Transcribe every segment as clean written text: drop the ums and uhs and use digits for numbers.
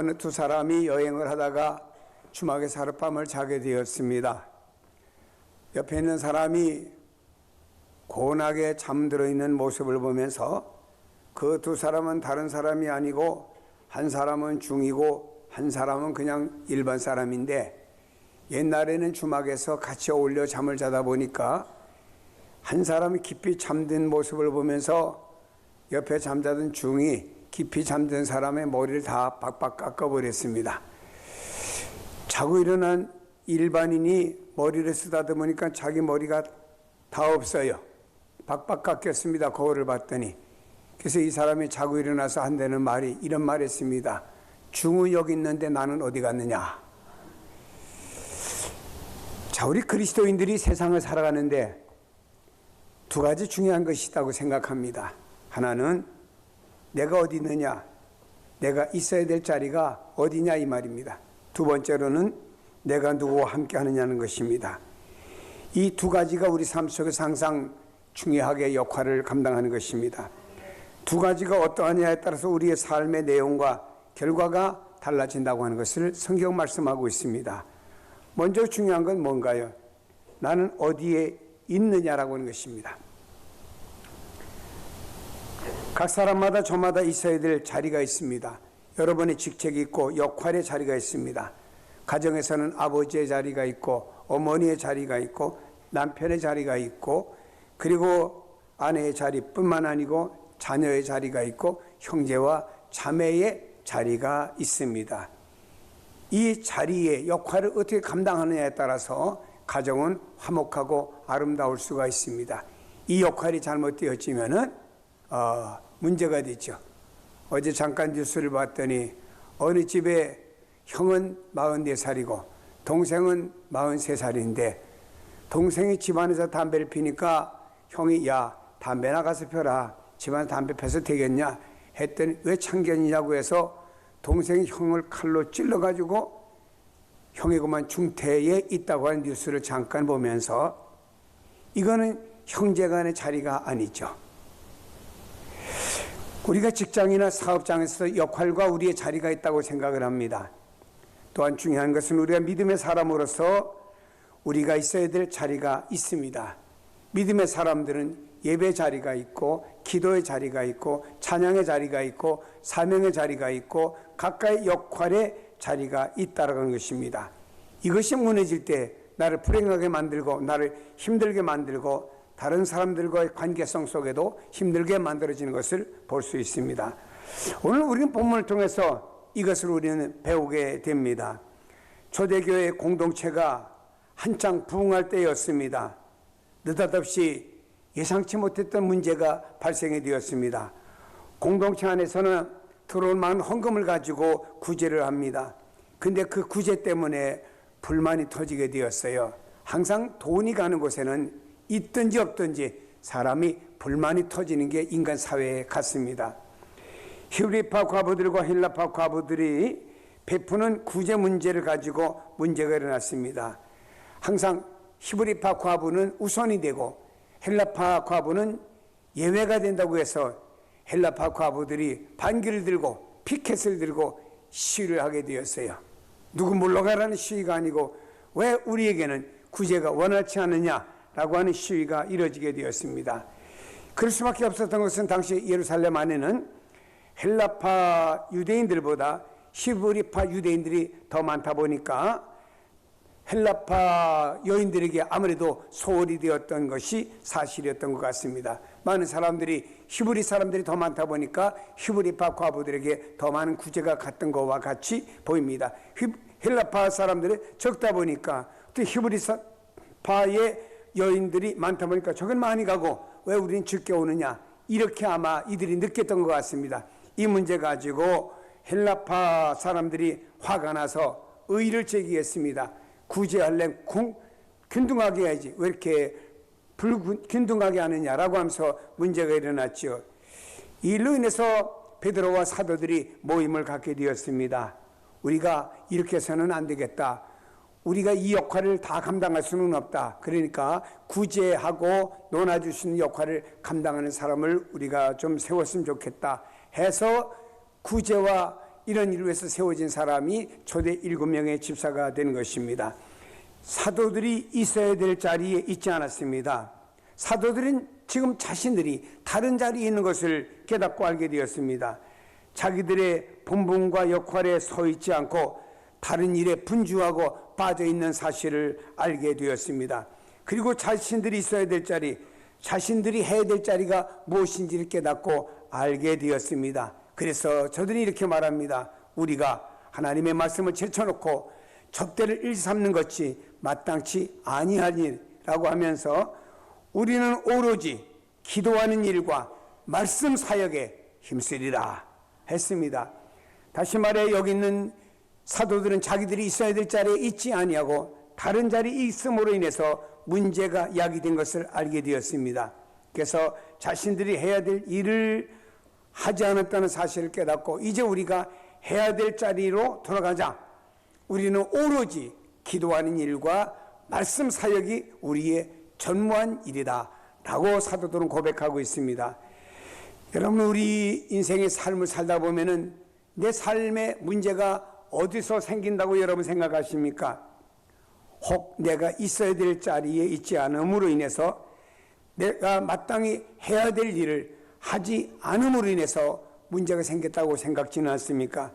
어느 두 사람이 여행을 하다가 주막에서 하룻밤을 자게 되었습니다. 옆에 있는 사람이 고운하게 잠들어 있는 모습을 보면서 그 두 사람은 다른 사람이 아니고 한 사람은 중이고 한 사람은 그냥 일반 사람인데, 옛날에는 주막에서 같이 어울려 잠을 자다 보니까 한 사람이 깊이 잠든 모습을 보면서 옆에 잠자던 중이 깊이 잠든 사람의 머리를 다 박박 깎아버렸습니다. 자고 일어난 일반인이 머리를 쓰다듬으니까 자기 머리가 다 없어요. 박박 깎였습니다. 거울을 봤더니. 그래서 이 사람이 자고 일어나서 한다는 말이 이런 말 했습니다. 중은 여기 있는데 나는 어디 갔느냐. 자, 우리 그리스도인들이 세상을 살아가는데 두 가지 중요한 것이 있다고 생각합니다. 하나는 내가 어디 있느냐, 내가 있어야 될 자리가 어디냐 이 말입니다. 두 번째로는 내가 누구와 함께 하느냐는 것입니다. 이 두 가지가 우리 삶 속에서 항상 중요하게 역할을 감당하는 것입니다. 두 가지가 어떠하냐에 따라서 우리의 삶의 내용과 결과가 달라진다고 하는 것을 성경 말씀하고 있습니다. 먼저 중요한 건 뭔가요? 나는 어디에 있느냐라고 하는 것입니다. 각 사람마다 저마다 있어야 될 자리가 있습니다. 여러분의 직책이 있고 역할의 자리가 있습니다. 가정에서는 아버지의 자리가 있고 어머니의 자리가 있고 남편의 자리가 있고, 그리고 아내의 자리뿐만 아니고 자녀의 자리가 있고 형제와 자매의 자리가 있습니다. 이 자리의 역할을 어떻게 감당하느냐에 따라서 가정은 화목하고 아름다울 수가 있습니다. 이 역할이 잘못되어지면은 문제가 되죠. 어제 잠깐 뉴스를 봤더니 어느 집에 형은 44살이고 동생은 43살인데 동생이 집안에서 담배를 피니까 형이 야 담배 나가서 펴라, 집안에 담배 펴서 되겠냐 했더니 왜 참견이냐고 해서 동생이 형을 칼로 찔러가지고 형이 그만 중태에 있다고 하는 뉴스를 잠깐 보면서 이거는 형제간의 자리가 아니죠. 우리가 직장이나 사업장에서 역할과 우리의 자리가 있다고 생각을 합니다. 또한 중요한 것은 우리가 믿음의 사람으로서 우리가 있어야 될 자리가 있습니다. 믿음의 사람들은 예배 자리가 있고 기도의 자리가 있고 찬양의 자리가 있고 사명의 자리가 있고 각각의 역할의 자리가 있다는 것입니다. 이것이 무너질 때 나를 불행하게 만들고 나를 힘들게 만들고 다른 사람들과의 관계성 속에도 힘들게 만들어지는 것을 볼 수 있습니다. 오늘 우리는 본문을 통해서 이것을 우리는 배우게 됩니다. 초대교회 공동체가 한창 부흥할 때였습니다. 느닷없이 예상치 못했던 문제가 발생이 되었습니다. 공동체 안에서는 들어올 많은 헌금을 가지고 구제를 합니다. 근데 그 구제 때문에 불만이 터지게 되었어요. 항상 돈이 가는 곳에는 있든지 없든지 사람이 불만이 터지는 게 인간 사회에 같습니다. 히브리파 과부들과 헬라파 과부들이 베푸는 구제 문제를 가지고 문제가 일어났습니다. 항상 히브리파 과부는 우선이 되고 헬라파 과부는 예외가 된다고 해서 헬라파 과부들이 반기를 들고 피켓을 들고 시위를 하게 되었어요. 누구 물러가라는 시위가 아니고 왜 우리에게는 구제가 원활치 않느냐라고 하는 시위가 이루어지게 되었습니다. 그럴 수밖에 없었던 것은 당시 예루살렘 안에는 헬라파 유대인들보다 히브리파 유대인들이 더 많다 보니까 헬라파 여인들에게 아무래도 소홀히 되었던 것이 사실이었던 것 같습니다. 많은 사람들이 히브리 사람들이 더 많다 보니까 히브리파 과부들에게 더 많은 구제가 갔던 것과 같이 보입니다. 헬라파 사람들이 적다 보니까 또 히브리파의 여인들이 많다 보니까 저건 많이 가고 왜 우리는 적게 오느냐, 이렇게 아마 이들이 느꼈던 것 같습니다. 이 문제 가지고 헬라파 사람들이 화가 나서 의의를 제기했습니다. 구제하려면 균등하게 해야지 왜 이렇게 불균등하게 하느냐라고 하면서 문제가 일어났죠. 이 일로 인해서 베드로와 사도들이 모임을 갖게 되었습니다. 우리가 이렇게 해서는 안 되겠다. 우리가 이 역할을 다 감당할 수는 없다. 그러니까 구제하고 논아줄 수 있는 역할을 감당하는 사람을 우리가 좀 세웠으면 좋겠다 해서 구제와 이런 일을 위해서 세워진 사람이 초대 7명의 집사가 된 것입니다. 사도들이 있어야 될 자리에 있지 않았습니다. 사도들은 지금 자신들이 다른 자리에 있는 것을 깨닫고 알게 되었습니다. 자기들의 본분과 역할에 서 있지 않고 다른 일에 분주하고 빠져있는 사실을 알게 되었습니다. 그리고 자신들이 있어야 될 자리, 자신들이 해야 될 자리가 무엇인지를 깨닫고 알게 되었습니다. 그래서 저들이 이렇게 말합니다. 우리가 하나님의 말씀을 제쳐놓고 접대를 일삼는 것이 마땅치 아니하니라고 하면서 우리는 오로지 기도하는 일과 말씀 사역에 힘쓰리라 했습니다. 다시 말해 여기 있는 사도들은 자기들이 있어야 될 자리에 있지 아니하고 다른 자리에 있음으로 인해서 문제가 야기된 것을 알게 되었습니다. 그래서 자신들이 해야 될 일을 하지 않았다는 사실을 깨닫고 이제 우리가 해야 될 자리로 돌아가자. 우리는 오로지 기도하는 일과 말씀 사역이 우리의 전무한 일이다 라고 사도들은 고백하고 있습니다. 여러분, 우리 인생의 삶을 살다 보면은 내 삶의 문제가 어디서 생긴다고 여러분 생각하십니까? 혹 내가 있어야 될 자리에 있지 않음으로 인해서 내가 마땅히 해야 될 일을 하지 않음으로 인해서 문제가 생겼다고 생각지는 않습니까?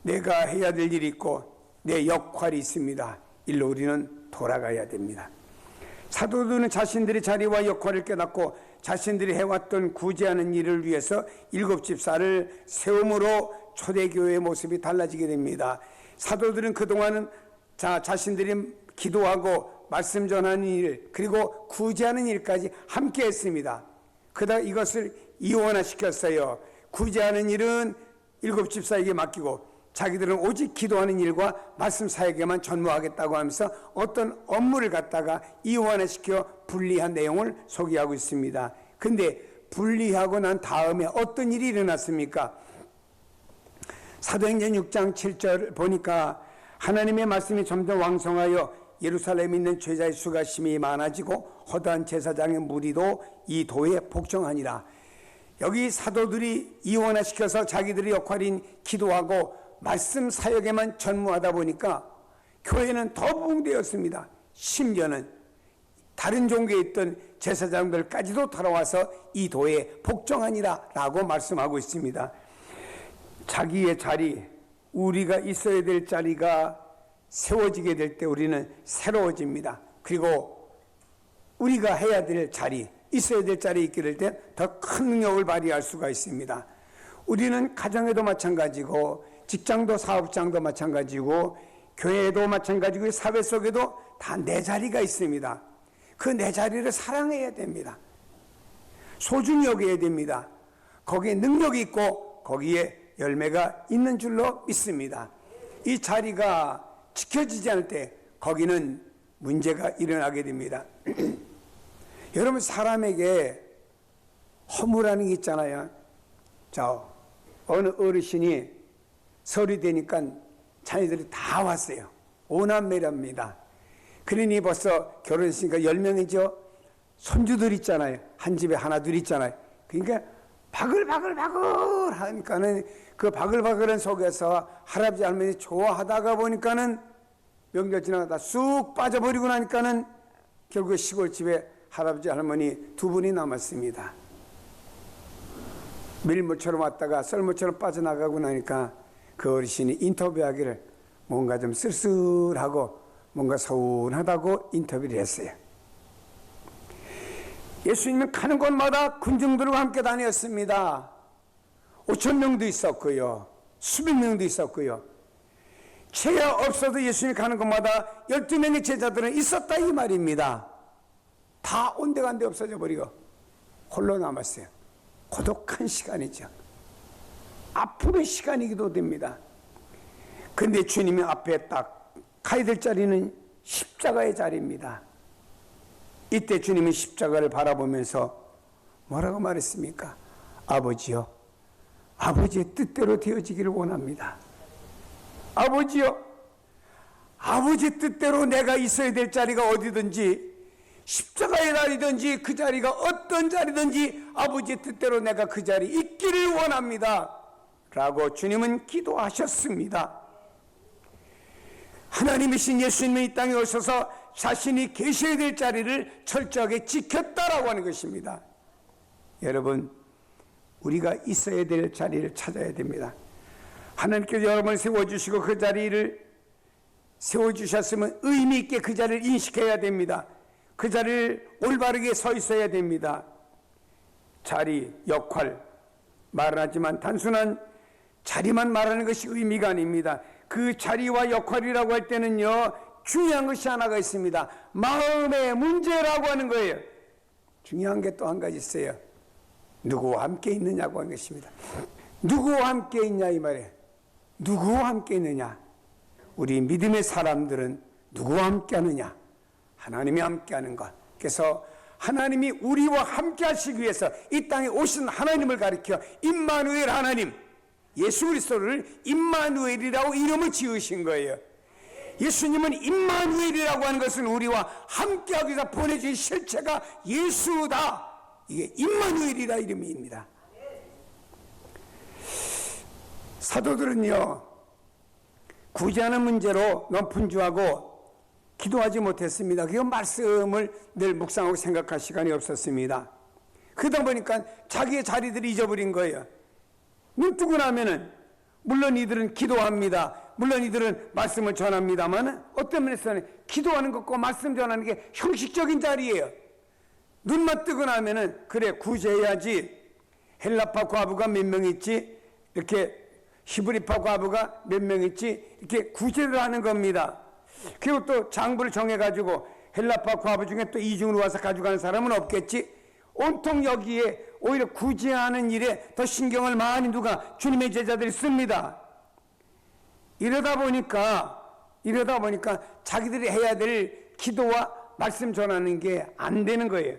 내가 해야 될 일이 있고 내 역할이 있습니다. 일로 우리는 돌아가야 됩니다. 사도들은 자신들의 자리와 역할을 깨닫고 자신들이 해왔던 구제하는 일을 위해서 7집사를 세움으로 초대교회의 모습이 달라지게 됩니다. 사도들은 그동안은 자신들이 기도하고 말씀 전하는 일 그리고 구제하는 일까지 함께 했습니다. 그러다 이것을 이원화시켰어요. 구제하는 일은 7집사에게 맡기고 자기들은 오직 기도하는 일과 말씀 사역에만 전무하겠다고 하면서 어떤 업무를 갖다가 이원화시켜 분리한 내용을 소개하고 있습니다. 근데 분리하고 난 다음에 어떤 일이 일어났습니까? 사도행전 6장 7절 보니까 하나님의 말씀이 점점 왕성하여 예루살렘에 있는 제자의 수가 심히 많아지고 허다한 제사장의 무리도 이 도에 복종하니라. 여기 사도들이 이원화시켜서 자기들의 역할인 기도하고 말씀 사역에만 전무하다 보니까 교회는 더 부흥되었습니다. 심지어는 다른 종교에 있던 제사장들까지도 돌아와서 이 도에 복종하니라 라고 말씀하고 있습니다. 자기의 자리, 우리가 있어야 될 자리가 세워지게 될 때 우리는 새로워집니다. 그리고 우리가 해야 될 자리, 있어야 될 자리에 있게 될 때 더 큰 능력을 발휘할 수가 있습니다. 우리는 가정에도 마찬가지고 직장도 사업장도 마찬가지고 교회도 마찬가지고 사회 속에도 다 내 자리가 있습니다. 그 내 자리를 사랑해야 됩니다. 소중히 여겨야 됩니다. 거기에 능력이 있고 거기에 열매가 있는 줄로 믿습니다. 이 자리가 지켜지지 않을 때 거기는 문제가 일어나게 됩니다. 여러분, 사람에게 허물하는 게 있잖아요. 자, 어느 어르신이 설이 되니까 자녀들이 다 왔어요. 오남매랍니다. 그러니 벌써 결혼했으니까 10명이죠. 손주들 있잖아요. 한 집에 하나 둘 있잖아요. 그러니까 바글바글 하니까는 그 바글바글한 속에서 할아버지 할머니 좋아하다가 보니까는 명절 지나가다 쑥 빠져버리고 나니까는 결국 시골집에 할아버지 할머니 두 분이 남았습니다. 밀물처럼 왔다가 썰물처럼 빠져나가고 나니까 그 어르신이 인터뷰하기를 뭔가 좀 쓸쓸하고 뭔가 서운하다고 인터뷰를 했어요. 예수님은 가는 곳마다 군중들과 함께 다녔습니다. 5,000명도 있었고요. 수백 명도 있었고요. 죄가 없어도 예수님이 가는 곳마다 12명의 제자들은 있었다 이 말입니다. 다 온데간데 없어져 버리고 홀로 남았어요. 고독한 시간이죠. 아픔의 시간이기도 됩니다. 근데 주님이 앞에 딱 가야 될 자리는 십자가의 자리입니다. 이때 주님은 십자가를 바라보면서 뭐라고 말했습니까? 아버지요, 아버지의 뜻대로 되어지기를 원합니다. 아버지요, 아버지 뜻대로 내가 있어야 될 자리가 어디든지 십자가의 자리든지 그 자리가 어떤 자리든지 아버지의 뜻대로 내가 그 자리에 있기를 원합니다 라고 주님은 기도하셨습니다. 하나님이신 예수님이 이 땅에 오셔서 자신이 계셔야 될 자리를 철저하게 지켰다라고 하는 것입니다. 여러분, 우리가 있어야 될 자리를 찾아야 됩니다. 하나님께서 여러분을 세워주시고 그 자리를 세워주셨으면 의미 있게 그 자리를 인식해야 됩니다. 그 자리를 올바르게 서 있어야 됩니다. 자리, 역할 말하지만 단순한 자리만 말하는 것이 의미가 아닙니다. 그 자리와 역할이라고 할 때는요, 중요한 것이 하나가 있습니다. 마음의 문제라고 하는 거예요. 중요한 게 또 한 가지 있어요. 누구와 함께 있느냐고 하는 것입니다. 누구와 함께 있냐 이 말이에요. 누구와 함께 있느냐. 우리 믿음의 사람들은 누구와 함께 하느냐. 하나님이 함께 하는 것. 그래서 하나님이 우리와 함께 하시기 위해서 이 땅에 오신 하나님을 가리켜 임마누엘 하나님, 예수 그리스도를 임마누엘이라고 이름을 지으신 거예요. 예수님은 임마누엘이라고 하는 것은 우리와 함께하기 위해서 보내주신 실체가 예수다. 이게 임마누엘이라 이름입니다. 사도들은요, 구제하는 문제로 너무 분주하고 기도하지 못했습니다. 그 말씀을 늘 묵상하고 생각할 시간이 없었습니다. 그러다 보니까 자기의 자리들을 잊어버린 거예요. 눈 뜨고 나면은 물론 이들은 기도합니다. 물론 이들은 말씀을 전합니다만 어떤 면에서는 기도하는 것과 말씀 전하는 게 형식적인 자리예요. 눈만 뜨고 나면은 그래 구제해야지. 헬라파 과부가 몇 명 있지? 이렇게 히브리파 과부가 몇 명 있지? 이렇게 구제를 하는 겁니다. 그리고 또 장부를 정해가지고 헬라파 과부 중에 또 이중으로 와서 가져가는 사람은 없겠지? 온통 여기에 오히려 구제하는 일에 더 신경을 많이 누가 주님의 제자들이 씁니다. 이러다 보니까 자기들이 해야 될 기도와 말씀 전하는 게 안 되는 거예요.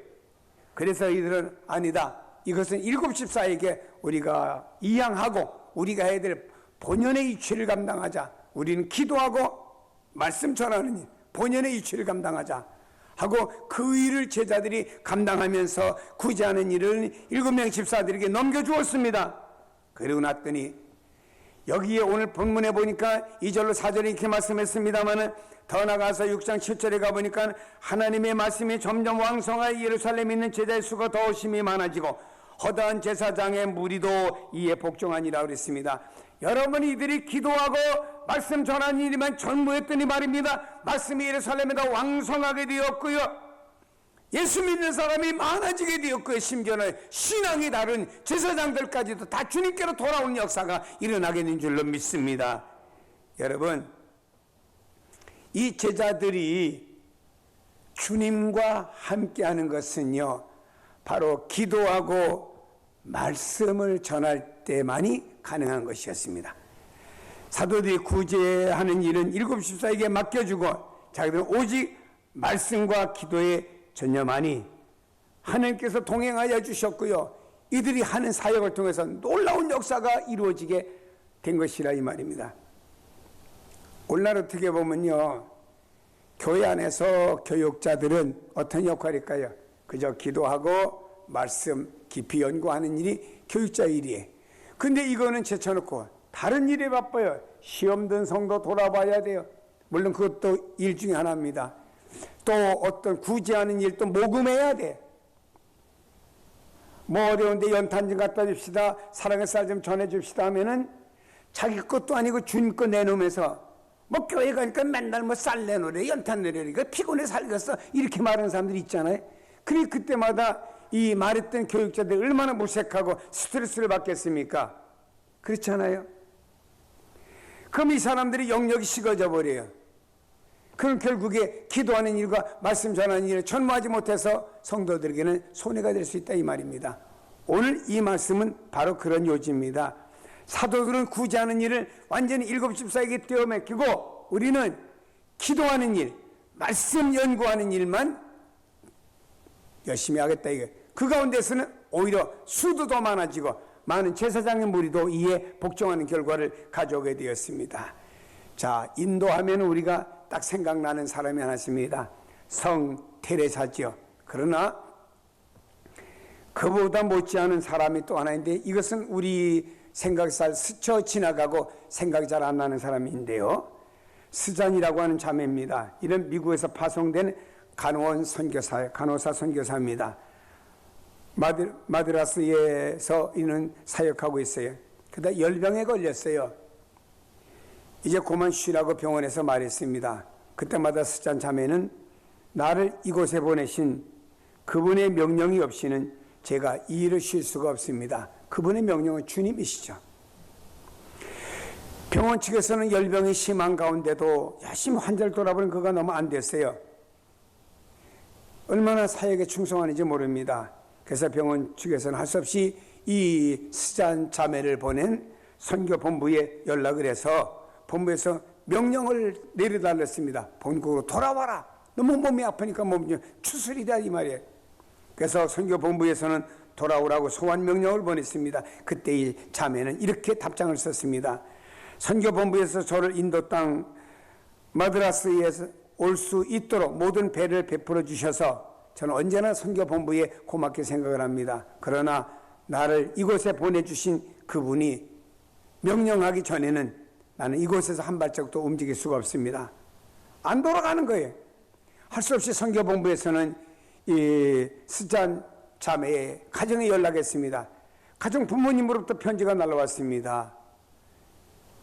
그래서 이들은 아니다. 이것은 7집사에게 우리가 이양하고 우리가 해야 될 본연의 이치를 감당하자. 우리는 기도하고 말씀 전하는 일, 본연의 이치를 감당하자 하고 그 일을 제자들이 감당하면서 구제하는 일을 7명의 집사들에게 넘겨주었습니다. 그러고 났더니 여기에 오늘 본문에 보니까 2절로 4절에 이렇게 말씀했습니다만 더 나가서 6장 7절에 가보니까 하나님의 말씀이 점점 왕성하여 예루살렘에 있는 제자의 수가 더 심히 많아지고 허다한 제사장의 무리도 이에 복종하니라 그랬습니다. 여러분, 이들이 기도하고 말씀 전하는 일이만 전무했더니 말입니다. 말씀이 예루살렘에다 왕성하게 되었고요. 예수 믿는 사람이 많아지게 되었고요. 심지어는 신앙이 다른 제사장들까지도 다 주님께로 돌아오는 역사가 일어나게 된 줄로 믿습니다. 여러분, 이 제자들이 주님과 함께하는 것은요, 바로 기도하고 말씀을 전할 때만이 가능한 것이었습니다. 사도들이 구제하는 일은 7집사에게 맡겨주고 자기들은 오직 말씀과 기도에 전념하니 하나님께서 동행하여 주셨고요. 이들이 하는 사역을 통해서 놀라운 역사가 이루어지게 된 것이라 이 말입니다. 오늘날 어떻게 보면요, 교회 안에서 교육자들은 어떤 역할일까요? 그저 기도하고 말씀 깊이 연구하는 일이 교육자의 일이에요. 근데 이거는 제쳐놓고 다른 일에 바빠요. 시험 든 성도 돌아봐야 돼요. 물론 그것도 일 중에 하나입니다. 또 어떤 구제하는 일도 모금해야 돼. 뭐 어려운데 연탄 좀 갖다 줍시다, 사랑의 쌀 좀 전해줍시다 하면은 자기 것도 아니고 주님 거 내놓으면서 뭐 교회 가니까 맨날 뭐 쌀 내놓으래, 연탄 내놓으래, 피곤해 살겠어, 이렇게 말하는 사람들이 있잖아요. 그래 그때마다 이 말했던 교육자들이 얼마나 무색하고 스트레스를 받겠습니까? 그렇잖아요. 그럼 이 사람들이 영역이 식어져 버려요. 그럼 결국에 기도하는 일과 말씀 전하는 일을 전무하지 못해서 성도들에게는 손해가 될 수 있다 이 말입니다. 오늘 이 말씀은 바로 그런 요지입니다. 사도들은 구제하는 일을 완전히 7집사에게 떼어맡기고 우리는 기도하는 일, 말씀 연구하는 일만 열심히 하겠다 이게. 그 가운데서는 오히려 수도 더 많아지고 많은 제사장의 무리도 이에 복종하는 결과를 가져오게 되었습니다. 자, 인도하면 우리가 딱 생각나는 사람이 하나 있습니다. 성 테레사지요. 그러나 그보다 못지않은 사람이 또 하나 있는데 이것은 우리 생각이 잘 스쳐 지나가고 생각이 잘 안 나는 사람인데요. 스잔이라고 하는 자매입니다. 이런 미국에서 파송된 간호사 선교사입니다. 마드라스에서 이는 사역하고 있어요. 그러다 열병에 걸렸어요. 이제 그만 쉬라고 병원에서 말했습니다. 그때마다 스잔 자매는 나를 이곳에 보내신 그분의 명령이 없이는 제가 이 일을 쉴 수가 없습니다. 그분의 명령은 주님이시죠. 병원 측에서는 열병이 심한 가운데도 열심히 환자를 돌아보는 그가 너무 안 됐어요. 얼마나 사역에 충성하는지 모릅니다. 그래서 병원 측에서는 할 수 없이 이 스잔 자매를 보낸 선교본부에 연락을 해서 본부에서 명령을 내려달랬습니다. 본국으로 돌아와라. 너무 몸이 아프니까 몸이 추스리다 이 말이에요. 그래서 선교본부에서는 돌아오라고 소환 명령을 보냈습니다. 그때 이 자매는 이렇게 답장을 썼습니다. 선교본부에서 저를 인도 땅 마드라스에 올 수 있도록 모든 배를 베풀어 주셔서 저는 언제나 선교본부에 고맙게 생각을 합니다. 그러나 나를 이곳에 보내주신 그분이 명령하기 전에는 나는 이곳에서 한 발짝도 움직일 수가 없습니다. 안 돌아가는 거예요. 할 수 없이 선교본부에서는 이 스잔 자매의 가정에 연락했습니다. 가정 부모님으로부터 편지가 날라왔습니다.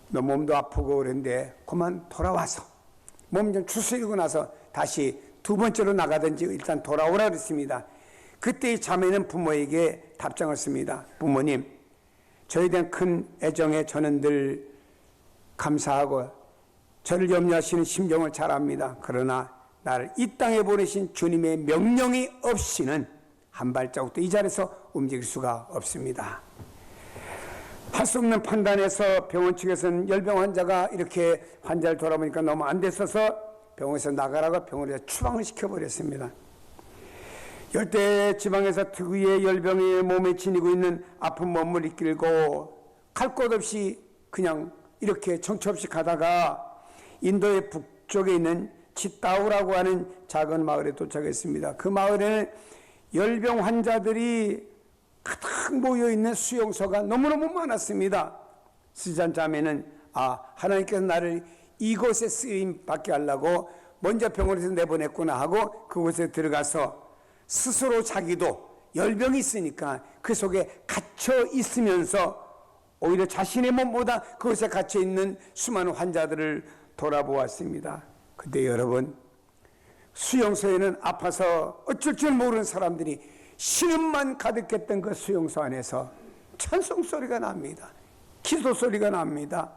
너 몸도 아프고 그런데 그만 돌아와서 몸 좀 추스리고 나서 다시 두 번째로 나가든지 일단 돌아오라 그랬습니다. 그때 이 자매는 부모에게 답장을 씁니다. 부모님, 저에 대한 큰 애정에 저는 늘 감사하고 저를 염려하시는 심정을 잘 압니다. 그러나 나를 이 땅에 보내신 주님의 명령이 없이는 한 발자국도 이 자리에서 움직일 수가 없습니다. 할 수 없는 판단에서 병원 측에서는 열병 환자가 이렇게 환자를 돌아보니까 너무 안 됐어서 병원에서 나가라고 병원에서 추방을 시켜버렸습니다. 열대 지방에서 특유의 열병이 몸에 지니고 있는 아픈 몸을 이끌고 갈 곳 없이 그냥 이렇게 정처 없이 가다가 인도의 북쪽에 있는 치따우라고 하는 작은 마을에 도착했습니다. 그 마을에는 열병 환자들이 가득 모여있는 수용소가 너무너무 많았습니다. 스잔 자매는 하나님께서 나를 이곳에 쓰임 받게 하려고 먼저 병원에서 내보냈구나 하고 그곳에 들어가서 스스로 자기도 열병이 있으니까 그 속에 갇혀 있으면서 오히려 자신의 몸보다 그곳에 갇혀 있는 수많은 환자들을 돌아보았습니다. 근데 여러분, 수용소에는 아파서 어쩔 줄 모르는 사람들이 신음만 가득했던 그 수용소 안에서 찬송 소리가 납니다. 기도 소리가 납니다.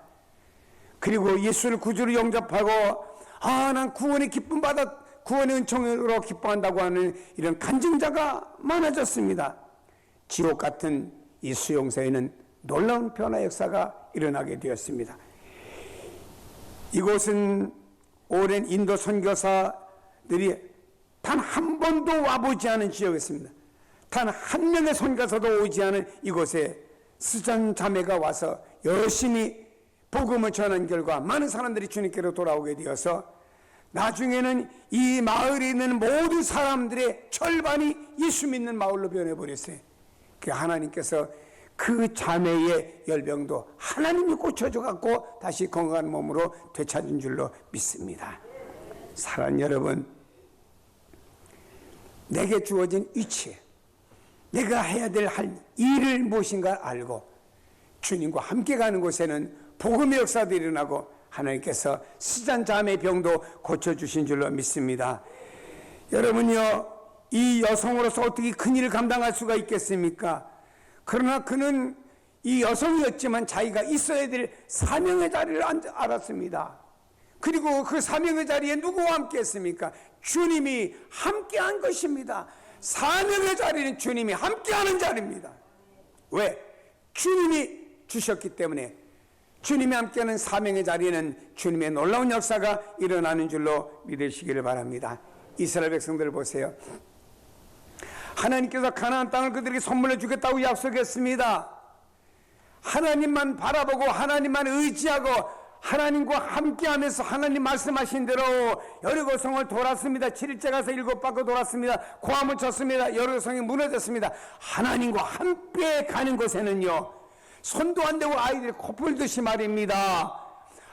그리고 예수를 구주로 영접하고 난 구원의 기쁨 받아 구원의 은총으로 기뻐한다고 하는 이런 간증자가 많아졌습니다. 지옥 같은 이 수용소에는 놀라운 변화 역사가 일어나게 되었습니다. 이곳은 오랜 인도 선교사들이 단 한 번도 와보지 않은 지역이었습니다. 단 한 명의 선교사도 오지 않은 이곳에 스잔 자매가 와서 열심히 복음을 전한 결과 많은 사람들이 주님께로 돌아오게 되어서 나중에는 이 마을에 있는 모든 사람들의 절반이 예수 믿는 마을로 변해버렸어요. 그 하나님께서 그 자매의 열병도 하나님이 고쳐줘갖고 다시 건강한 몸으로 되찾은 줄로 믿습니다. 사랑하는 여러분, 내게 주어진 위치, 내가 해야 될 일을 무엇인가 알고 주님과 함께 가는 곳에는 복음의 역사도 일어나고 하나님께서 스잔 자매의 병도 고쳐주신 줄로 믿습니다. 여러분요, 이 여성으로서 어떻게 큰 일을 감당할 수가 있겠습니까? 그러나 그는 이 여성이었지만 자기가 있어야 될 사명의 자리를 알았습니다. 그리고 그 사명의 자리에 누구와 함께 했습니까? 주님이 함께한 것입니다. 사명의 자리는 주님이 함께하는 자리입니다. 왜? 주님이 주셨기 때문에. 주님이 함께하는 사명의 자리에는 주님의 놀라운 역사가 일어나는 줄로 믿으시기를 바랍니다. 이스라엘 백성들을 보세요. 하나님께서 가나안 땅을 그들에게 선물해 주겠다고 약속했습니다. 하나님만 바라보고 하나님만 의지하고 하나님과 함께하면서 하나님 말씀하신 대로 여리고성을 돌았습니다. 7일째 가서 7바퀴 돌았습니다. 고함을 쳤습니다. 여리고성이 무너졌습니다. 하나님과 함께 가는 곳에는요, 손도 안 대고 아이들이 코풀듯이 말입니다.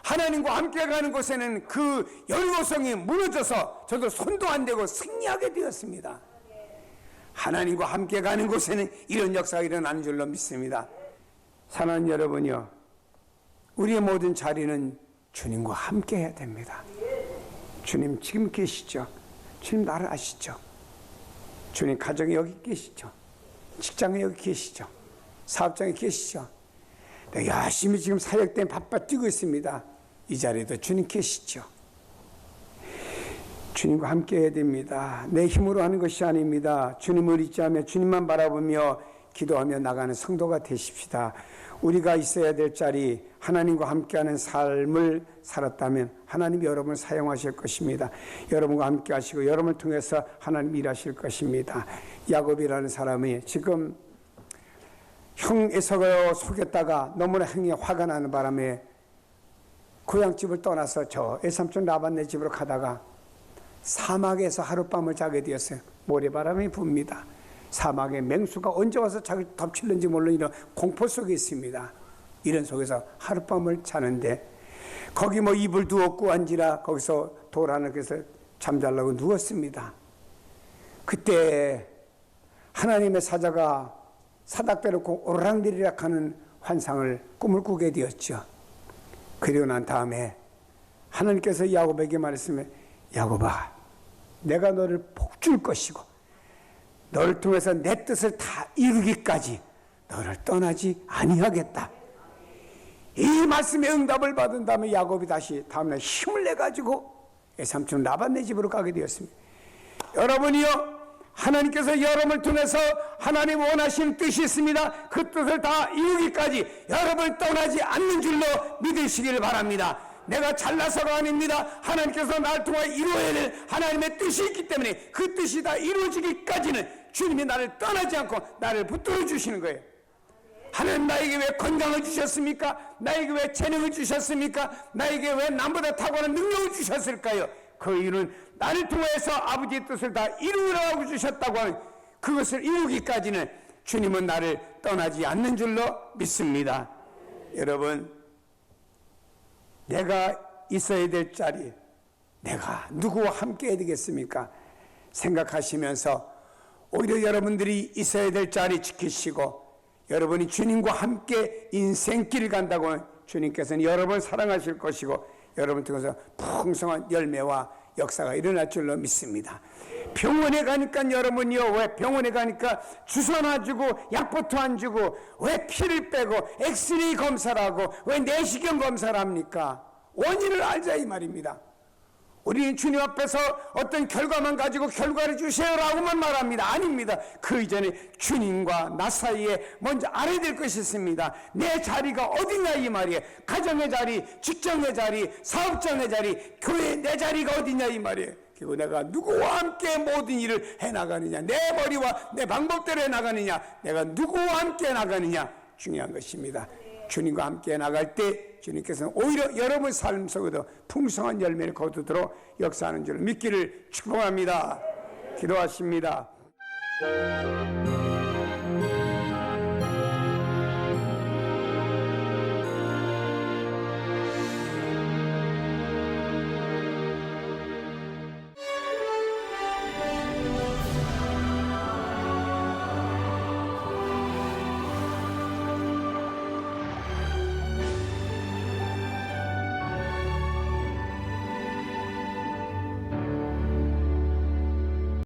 하나님과 함께 가는 곳에는 그 여리고성이 무너져서 저도 손도 안 대고 승리하게 되었습니다. 하나님과 함께 가는 곳에는 이런 역사가 일어나는 줄로 믿습니다. 사랑하는 여러분이요, 우리의 모든 자리는 주님과 함께 해야 됩니다. 주님 지금 계시죠? 주님 나를 아시죠? 주님 가정에 여기 계시죠? 직장에 여기 계시죠? 사업장에 계시죠? 내가 열심히 지금 사역 때문에 바빠 뛰고 있습니다. 이 자리에도 주님 계시죠? 주님과 함께 해야 됩니다. 내 힘으로 하는 것이 아닙니다. 주님을 의지하며 주님만 바라보며 기도하며 나가는 성도가 되십시다. 우리가 있어야 될 자리, 하나님과 함께하는 삶을 살았다면 하나님이 여러분을 사용하실 것입니다. 여러분과 함께 하시고 여러분을 통해서 하나님이 일하실 것입니다. 야곱이라는 사람이 지금 형 에서가 속였다가 너무나 형이 화가 나는 바람에 고향집을 떠나서 저 외삼촌 라반네 집으로 가다가 사막에서 하룻밤을 자게 되었어요. 모래바람이 붑니다. 사막에 맹수가 언제 와서 자기를 덮칠는지 모르는 이런 공포 속에 있습니다. 이런 속에서 하룻밤을 자는데 거기 뭐 이불 두었고 앉으라 거기서 돌 하나 그래서 잠자려고 누웠습니다. 그때 하나님의 사자가 사닥 빼놓고 오르락내리락 하는 환상을 꿈을 꾸게 되었죠. 그리고 난 다음에 하나님께서 야곱에게 말했으면 야곱아 내가 너를 복 줄 것이고 너를 통해서 내 뜻을 다 이루기까지 너를 떠나지 아니하겠다. 이 말씀에 응답을 받은 다음에 야곱이 다시 다음날 힘을 내가지고 외삼촌 라반네 집으로 가게 되었습니다. 여러분이요, 하나님께서 여러분을 통해서 하나님 원하시는 뜻이 있습니다. 그 뜻을 다 이루기까지 여러분을 떠나지 않는 줄로 믿으시기를 바랍니다. 내가 잘나서가 아닙니다. 하나님께서 나를 통해 이루어야 될 하나님의 뜻이 있기 때문에 그 뜻이 다 이루어지기까지는 주님이 나를 떠나지 않고 나를 붙들어 주시는 거예요. 하나님 나에게 왜 건강을 주셨습니까? 나에게 왜 재능을 주셨습니까? 나에게 왜 남보다 탁월한 능력을 주셨을까요? 그 이유는 나를 통해서 아버지의 뜻을 다 이루라고 주셨다고 하는 그것을 이루기까지는 주님은 나를 떠나지 않는 줄로 믿습니다. 여러분, 내가 있어야 될 자리, 내가 누구와 함께 해야 되겠습니까? 생각하시면서 오히려 여러분들이 있어야 될 자리 지키시고 여러분이 주님과 함께 인생길을 간다고 주님께서는 여러분을 사랑하실 것이고 여러분 통해서 풍성한 열매와 역사가 일어날 줄로 믿습니다. 병원에 가니까 여러분이요, 왜 병원에 가니까 주사는 안 주고 약부터 안 주고 왜 피를 빼고 엑스레이 검사를 하고 왜 내시경 검사를 합니까? 원인을 알자 이 말입니다. 우리는 주님 앞에서 어떤 결과만 가지고 결과를 주세요라고만 말합니다. 아닙니다. 그 이전에 주님과 나 사이에 먼저 알아야 될 것이 있습니다. 내 자리가 어디냐 이 말이에요. 가정의 자리, 직장의 자리, 사업장의 자리, 교회의 내 자리가 어디냐 이 말이에요. 그리고 내가 누구와 함께 모든 일을 해나가느냐, 내 머리와 내 방법대로 해나가느냐, 내가 누구와 함께 나가느냐 중요한 것입니다. 주님과 함께 나갈 때 주님께서는 오히려 여러분 삶 속에도 풍성한 열매를 거두도록 역사하는 줄 믿기를 축복합니다. 기도하십니다.